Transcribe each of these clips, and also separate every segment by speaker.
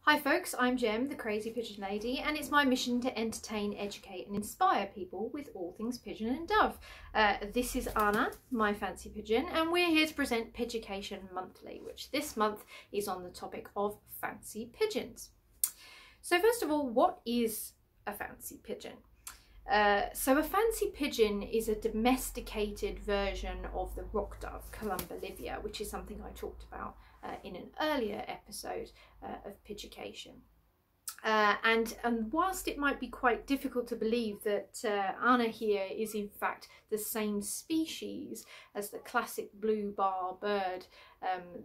Speaker 1: Hi folks, I'm Jem, the Crazy Pigeon Lady, and it's my mission to entertain, educate and inspire people with all things pigeon and dove. This is Anna, my fancy pigeon, and we're here to present Pigeocation Monthly, which this month is on the topic of fancy pigeons. So first of all, what is a fancy pigeon? So a fancy pigeon is a domesticated version of the rock dove, Columba livia, which is something I talked about in an earlier episode of Pigeocation. And whilst it might be quite difficult to believe that Anna here is in fact the same species as the classic blue bar bird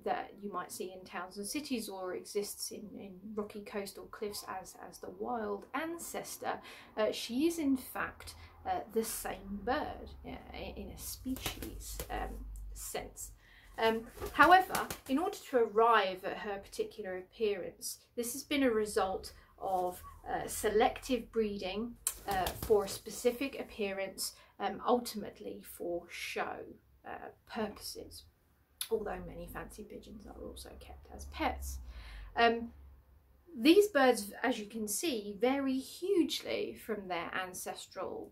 Speaker 1: that you might see in towns and cities, or exists in rocky coastal cliffs as the wild ancestor, she is in fact the same bird in a species sense. However, in order to arrive at her particular appearance, this has been a result of selective breeding for a specific appearance, ultimately for show purposes, although many fancy pigeons are also kept as pets. These birds, as you can see, vary hugely from their ancestral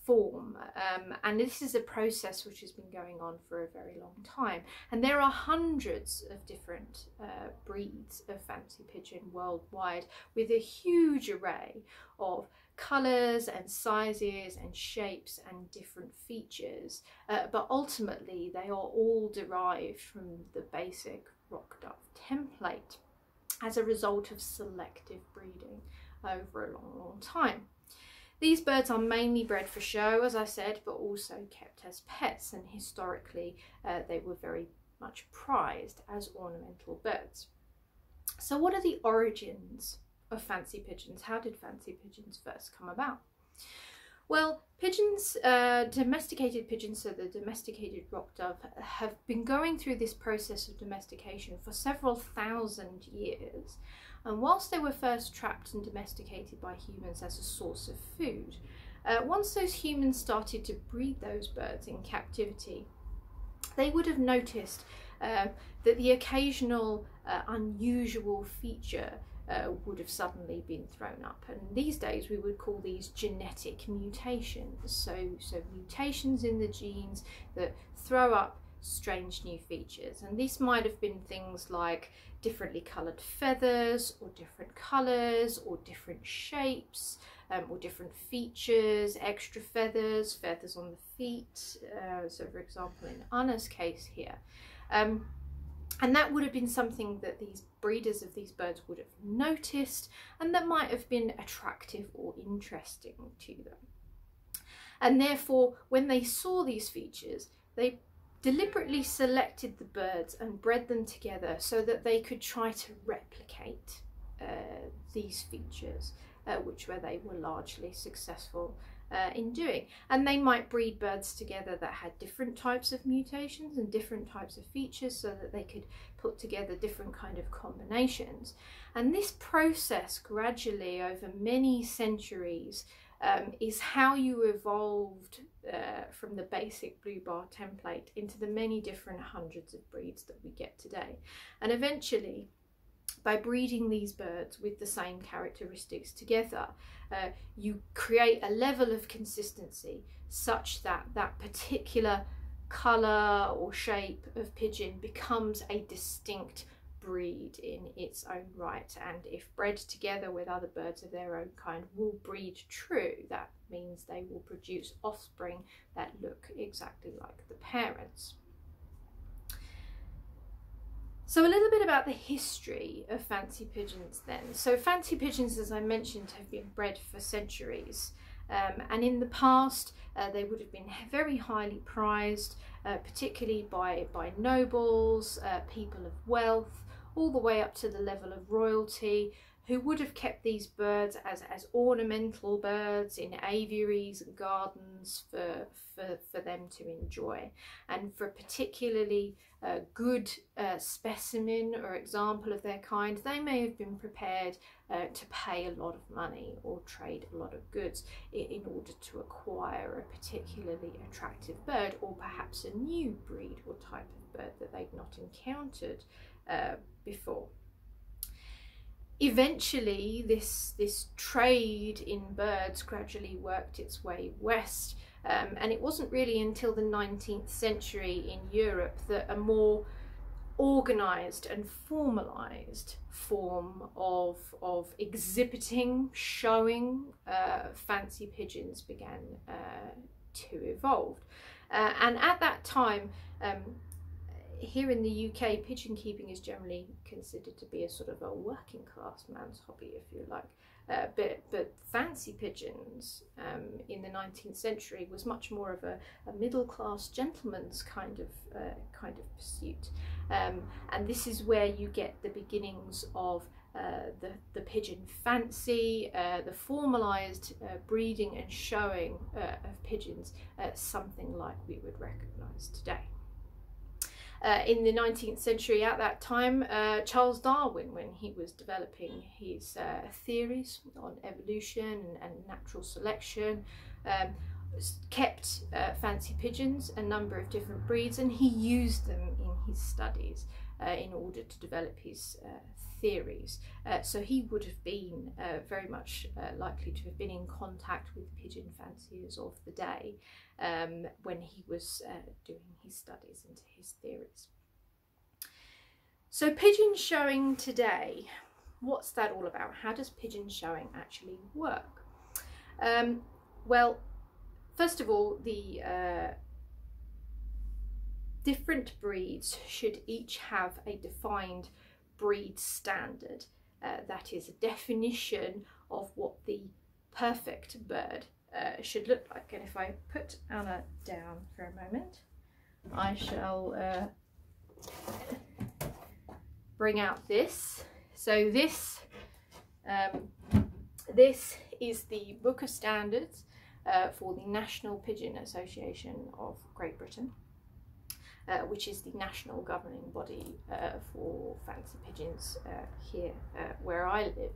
Speaker 1: form, and this is a process which has been going on for a very long time, and there are hundreds of different breeds of fancy pigeon worldwide, with a huge array of colours and sizes and shapes and different features, but ultimately they are all derived from the basic rock dove template as a result of selective breeding over a long time. These birds are mainly bred for show, as I said, but also kept as pets, and historically they were very much prized as ornamental birds. So what are the origins of fancy pigeons? How did fancy pigeons first come about? Well, pigeons, domesticated pigeons, so the domesticated rock dove, have been going through this process of domestication for several thousand years. And whilst they were first trapped and domesticated by humans as a source of food, once those humans started to breed those birds in captivity, they would have noticed that the occasional unusual feature would have suddenly been thrown up, and these days we would call these genetic mutations. So mutations in the genes that throw up strange new features, and this might have been things like differently coloured feathers, or different colours, or different shapes, or different features, extra feathers, feathers on the feet, so for example in Anna's case here. And that would have been something that these breeders of these birds would have noticed, and that might have been attractive or interesting to them. And therefore, when they saw these features, they deliberately selected the birds and bred them together so that they could try to replicate these features, which they were largely successful in doing. And they might breed birds together that had different types of mutations and different types of features, so that they could put together different kind of combinations. And this process gradually over many centuries is how you evolved from the basic blue bar template into the many different hundreds of breeds that we get today. And eventually, by breeding these birds with the same characteristics together, you create a level of consistency such that that particular colour or shape of pigeon becomes a distinct breed in its own right, and if bred together with other birds of their own kind will breed true. That means they will produce offspring that look exactly like the parents. So a little bit about the history of fancy pigeons then. So fancy pigeons, as I mentioned, have been bred for centuries, and in the past they would have been very highly prized, particularly by nobles, people of wealth, all the way up to the level of royalty, who would have kept these birds as ornamental birds in aviaries and gardens for them to enjoy. And for a particularly good specimen or example of their kind, they may have been prepared to pay a lot of money or trade a lot of goods in order to acquire a particularly attractive bird, or perhaps a new breed or type of bird that they'd not encountered before. Eventually, this trade in birds gradually worked its way west, and it wasn't really until the 19th century in Europe that a more organised and formalised form of exhibiting, showing fancy pigeons began to evolve. And at that time, here in the UK, pigeon keeping is generally considered to be a sort of a working class man's hobby, if you like. But fancy pigeons in the 19th century was much more of a middle class gentleman's kind of pursuit, and this is where you get the beginnings of the pigeon fancy, the formalised breeding and showing of pigeons, something like we would recognise today. In the 19th century, at that time, Charles Darwin, when he was developing his theories on evolution and natural selection, kept fancy pigeons, a number of different breeds, and he used them in his studies in order to develop his theories. So he would have been very much likely to have been in contact with pigeon fanciers of the day when he was doing his studies into his theories. So pigeon showing today, what's that all about? How does pigeon showing actually work? Well, first of all, the different breeds should each have a defined breed standard. That is a definition of what the perfect bird should look like. And if I put Anna down for a moment, I shall bring out this. So this is the Book of Standards for the National Pigeon Association of Great Britain, which is the national governing body for fancy pigeons here where I live.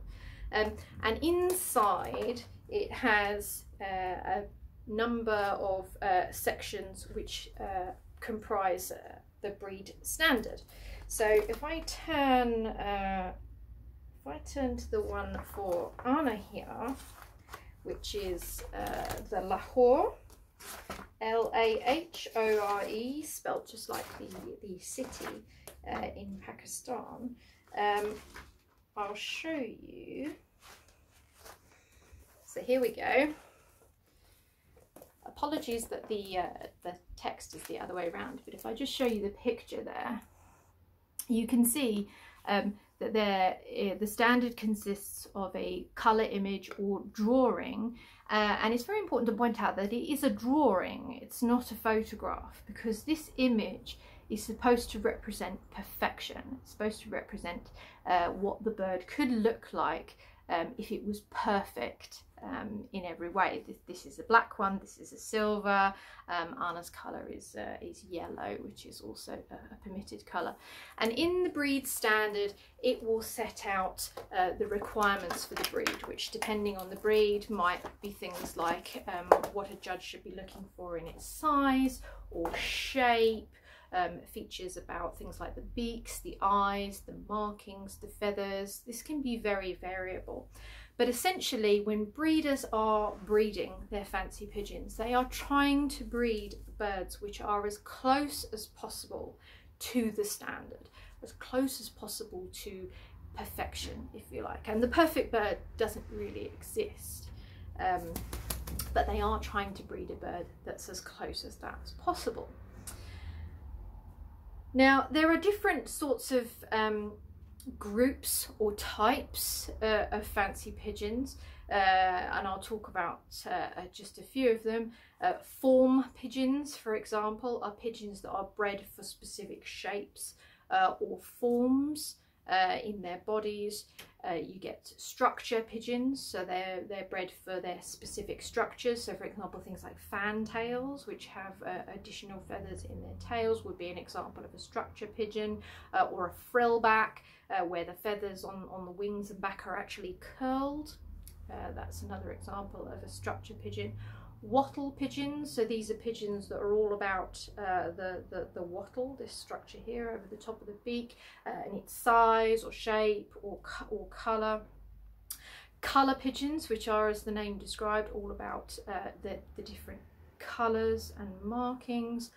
Speaker 1: And inside it has a number of sections which comprise the breed standard. So if I turn to the one for Anna here, which is the Lahore, Lahore, spelled just like the city in Pakistan. I'll show you. So here we go. Apologies that the text is the other way around, but if I just show you the picture there, you can see that the standard consists of a colour image or drawing, and it's very important to point out that it is a drawing, it's not a photograph, because this image is supposed to represent perfection. It's supposed to represent what the bird could look like if it was perfect in every way. This is a black one, this is a silver, Anna's colour is yellow, which is also a permitted colour. And in the breed standard, it will set out the requirements for the breed, which depending on the breed might be things like what a judge should be looking for in its size or shape, features about things like the beaks, the eyes, the markings, the feathers. This can be very variable. But essentially, when breeders are breeding their fancy pigeons, they are trying to breed birds which are as close as possible to the standard, as close as possible to perfection, if you like. And the perfect bird doesn't really exist, but they are trying to breed a bird that's as close as that as possible. Now, there are different sorts of groups or types of fancy pigeons, and I'll talk about just a few of them. Form pigeons, for example, are pigeons that are bred for specific shapes or forms in their bodies. You get structure pigeons, so they're bred for their specific structures. So for example, things like fantails, which have additional feathers in their tails, would be an example of a structure pigeon, or a frillback, where the feathers on the wings and back are actually curled. That's another example of a structure pigeon. wattle pigeons. So these are pigeons that are all about the wattle, this structure here over the top of the beak, and its size or shape or colour. Colour pigeons, which are, as the name described, all about the different colours and markings.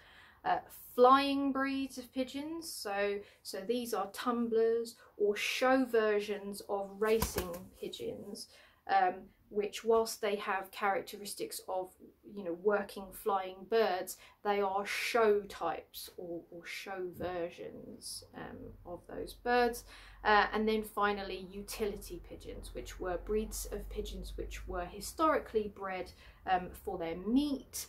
Speaker 1: Flying breeds of pigeons, so these are tumblers or show versions of racing pigeons, which, whilst they have characteristics of, you know, working flying birds, they are show types or show versions of those birds. And then finally, utility pigeons, which were breeds of pigeons which were historically bred for their meat,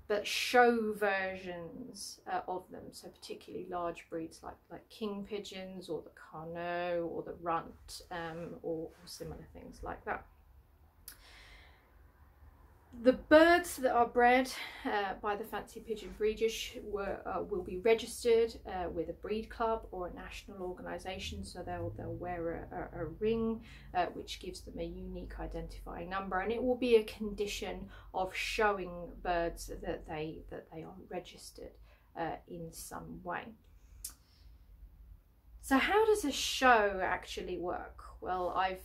Speaker 1: but show versions of them, so particularly large breeds like king pigeons or the Carnot or the runt, or similar things like that. The birds that are bred by the Fancy Pigeon breeders will be registered with a breed club or a national organisation, so they'll wear a ring which gives them a unique identifying number, and it will be a condition of showing birds that they are registered in some way. So how does a show actually work? Well, I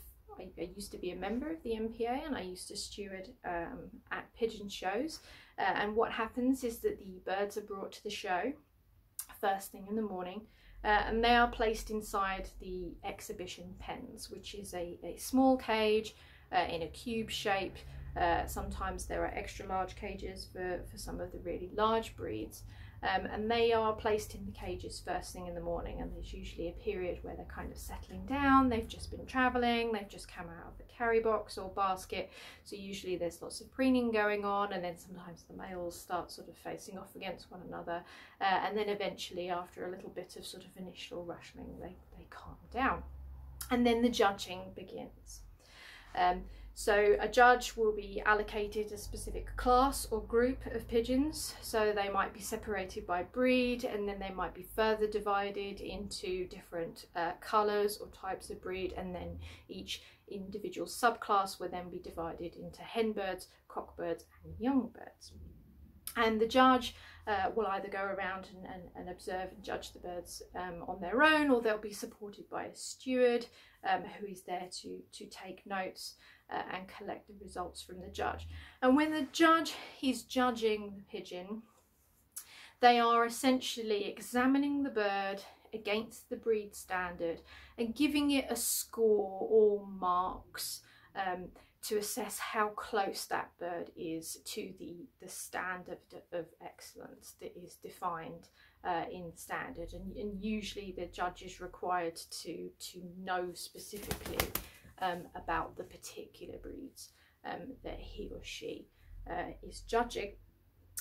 Speaker 1: used to be a member of the MPA, and I used to steward at pigeon shows, and what happens is that the birds are brought to the show first thing in the morning, and they are placed inside the exhibition pens, which is a small cage in a cube shape. Sometimes there are extra large cages for some of the really large breeds. And they are placed in the cages first thing in the morning, and there's usually a period where they're kind of settling down. They've just been travelling, they've just come out of the carry box or basket, so usually there's lots of preening going on, and then sometimes the males start sort of facing off against one another, and then eventually, after a little bit of sort of initial rustling, they calm down, and then the judging begins. So a judge will be allocated a specific class or group of pigeons, so they might be separated by breed, and then they might be further divided into different colours or types of breed, and then each individual subclass will then be divided into hen birds, cockbirds and young birds. And the judge will either go around and observe and judge the birds on their own, or they'll be supported by a steward who is there to take notes and collect the results from the judge. And when the judge is judging the pigeon, they are essentially examining the bird against the breed standard and giving it a score or marks to assess how close that bird is to the standard of excellence that is defined in standard. And usually the judge is required to know specifically about the particular breeds that he or she is judging.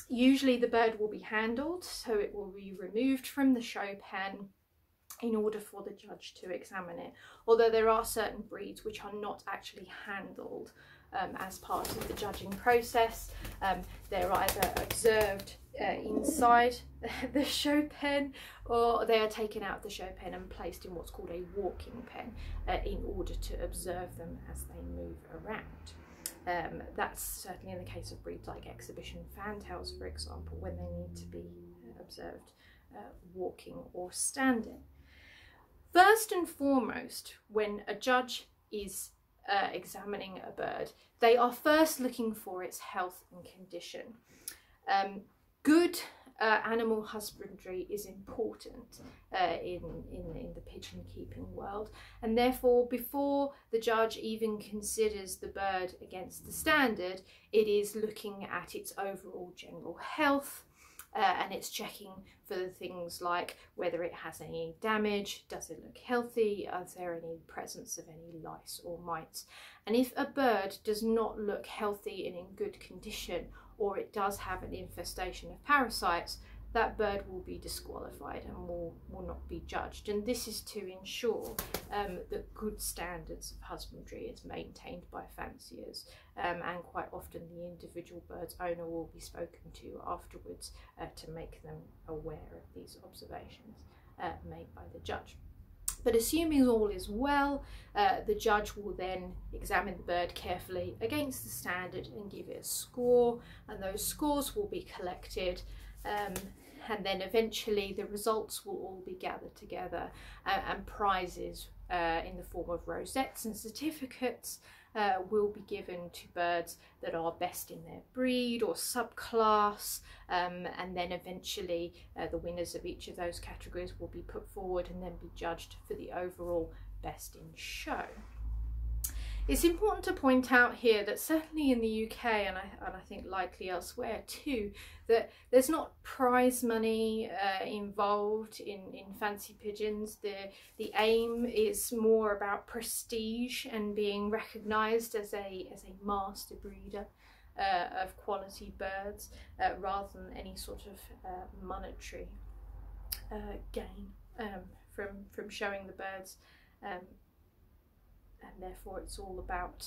Speaker 1: Usually the bird will be handled, so it will be removed from the show pen in order for the judge to examine it, although there are certain breeds which are not actually handled as part of the judging process. They're either observed inside the show pen, or they are taken out of the show pen and placed in what's called a walking pen in order to observe them as they move around. That's certainly in the case of breeds like exhibition fantails, for example, when they need to be observed walking or standing. First and foremost, when a judge is examining a bird, they are first looking for its health and condition. Good animal husbandry is important in the pigeon keeping world, and therefore before the judge even considers the bird against the standard, it is looking at its overall general health, and it's checking for the things like whether it has any damage, does it look healthy, is there any presence of any lice or mites. And if a bird does not look healthy and in good condition, or it does have an infestation of parasites, that bird will be disqualified and will not be judged. And this is to ensure that good standards of husbandry is maintained by fanciers, and quite often the individual bird's owner will be spoken to afterwards to make them aware of these observations made by the judge. But assuming all is well, the judge will then examine the bird carefully against the standard and give it a score, and those scores will be collected, and then eventually the results will all be gathered together, and prizes in the form of rosettes and certificates will be given to birds that are best in their breed or subclass, and then eventually the winners of each of those categories will be put forward and then be judged for the overall best in show. It's important to point out here that certainly in the UK, and I think likely elsewhere too, that there's not prize money involved in Fancy Pigeons. The aim is more about prestige and being recognised as a master breeder of quality birds, rather than any sort of monetary gain from showing the birds. And therefore it's all about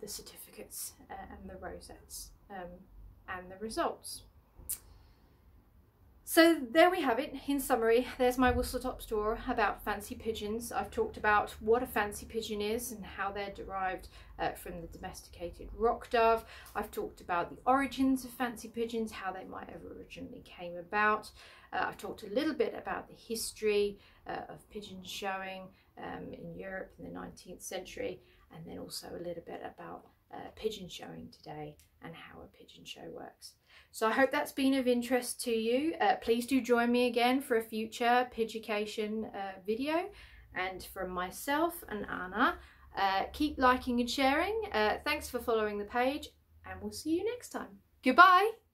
Speaker 1: the certificates and the rosettes and the results. So there we have it. In summary, there's my whistle-top tour about fancy pigeons. I've talked about what a fancy pigeon is and how they're derived from the domesticated rock dove. I've talked about the origins of fancy pigeons, how they might have originally came about. I've talked a little bit about the history of pigeon showing in Europe in the 19th century, and then also a little bit about pigeon showing today and how a pigeon show works. So I hope that's been of interest to you. Please do join me again for a future Pigeocation video. And from myself and Anna, keep liking and sharing. Thanks for following the page, and we'll see you next time. Goodbye.